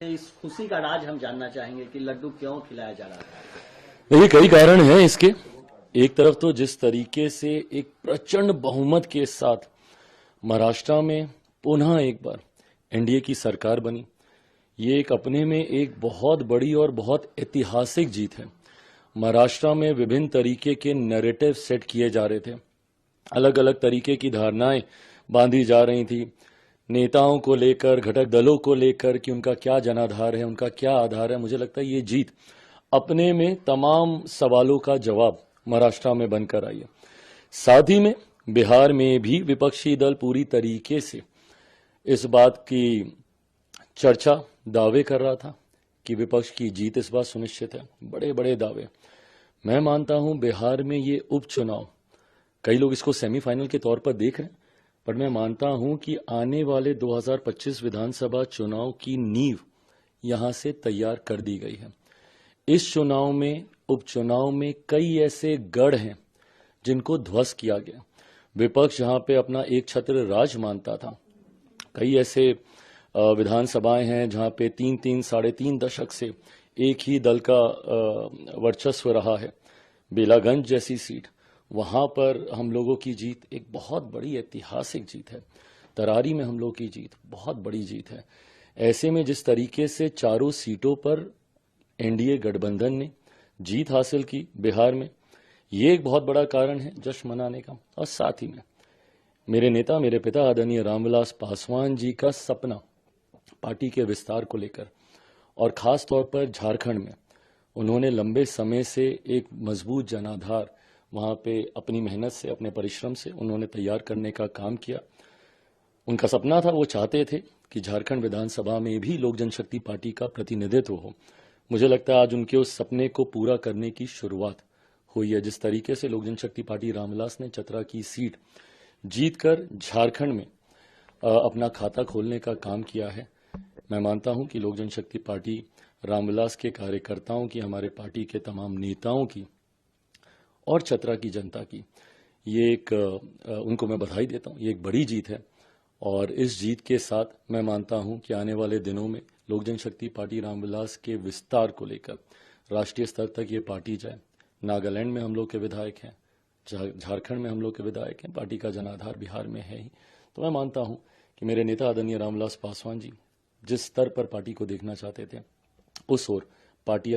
इस खुशी का राज हम जानना चाहेंगे कि लड्डू क्यों खिलाया जा रहा है। देखिए, कई कारण हैं इसके। एक तरफ तो जिस तरीके से एक प्रचंड बहुमत के साथ महाराष्ट्र में पुनः एक बार एनडीए की सरकार बनी, ये एक अपने में एक बहुत बड़ी और बहुत ऐतिहासिक जीत है। महाराष्ट्र में विभिन्न तरीके के नैरेटिव सेट किए जा रहे थे, अलग अलग तरीके की धारणाएं बांधी जा रही थी नेताओं को लेकर, घटक दलों को लेकर कि उनका क्या जनाधार है, उनका क्या आधार है। मुझे लगता है ये जीत अपने में तमाम सवालों का जवाब महाराष्ट्र में बनकर आई है। साथ ही में बिहार में भी विपक्षी दल पूरी तरीके से इस बात की चर्चा, दावे कर रहा था कि विपक्ष की जीत इस बार सुनिश्चित है। बड़े बड़े दावे। मैं मानता हूं बिहार में ये उपचुनाव, कई लोग इसको सेमीफाइनल के तौर पर देख रहे हैं, पर मैं मानता हूं कि आने वाले 2025 विधानसभा चुनाव की नींव यहां से तैयार कर दी गई है। इस चुनाव में, उपचुनाव में कई ऐसे गढ़ हैं जिनको ध्वस्त किया गया। विपक्ष जहां पे अपना एक छत्र राज मानता था, कई ऐसे विधानसभाएं हैं जहां पे 3-3, साढ़े 3 दशक से एक ही दल का वर्चस्व रहा है। बेलागंज जैसी सीट, वहां पर हम लोगों की जीत एक बहुत बड़ी ऐतिहासिक जीत है। तरारी में हम लोगों की जीत बहुत बड़ी जीत है। ऐसे में जिस तरीके से चारों सीटों पर एनडीए गठबंधन ने जीत हासिल की बिहार में, ये एक बहुत बड़ा कारण है जश्न मनाने का। और साथ ही में मेरे नेता, मेरे पिता आदरणीय रामविलास पासवान जी का सपना पार्टी के विस्तार को लेकर, और खास तौर पर झारखंड में उन्होंने लंबे समय से एक मजबूत जनाधार वहां पे अपनी मेहनत से, अपने परिश्रम से उन्होंने तैयार करने का काम किया। उनका सपना था, वो चाहते थे कि झारखंड विधानसभा में भी लोक जनशक्ति पार्टी का प्रतिनिधित्व हो। मुझे लगता है आज उनके उस सपने को पूरा करने की शुरुआत हुई है। जिस तरीके से लोक जनशक्ति पार्टी रामविलास ने चतरा की सीट जीतकर झारखंड में अपना खाता खोलने का काम किया है, मैं मानता हूं कि लोक जनशक्ति पार्टी रामविलास के कार्यकर्ताओं की, हमारे पार्टी के तमाम नेताओं की और चतरा की जनता की, ये एक उनको मैं बधाई देता हूं। ये एक बड़ी जीत है और इस जीत के साथ मैं मानता हूं कि आने वाले दिनों में लोक जनशक्ति पार्टी रामविलास के विस्तार को लेकर राष्ट्रीय स्तर तक ये पार्टी जाए। नागालैंड में हम लोग के विधायक हैं, झारखंड में हम लोग के विधायक हैं, पार्टी का जनाधार बिहार में है ही। तो मैं मानता हूं कि मेरे नेता आदरणीय रामविलास पासवान जी जिस स्तर पर पार्टी को देखना चाहते थे, उस ओर पार्टी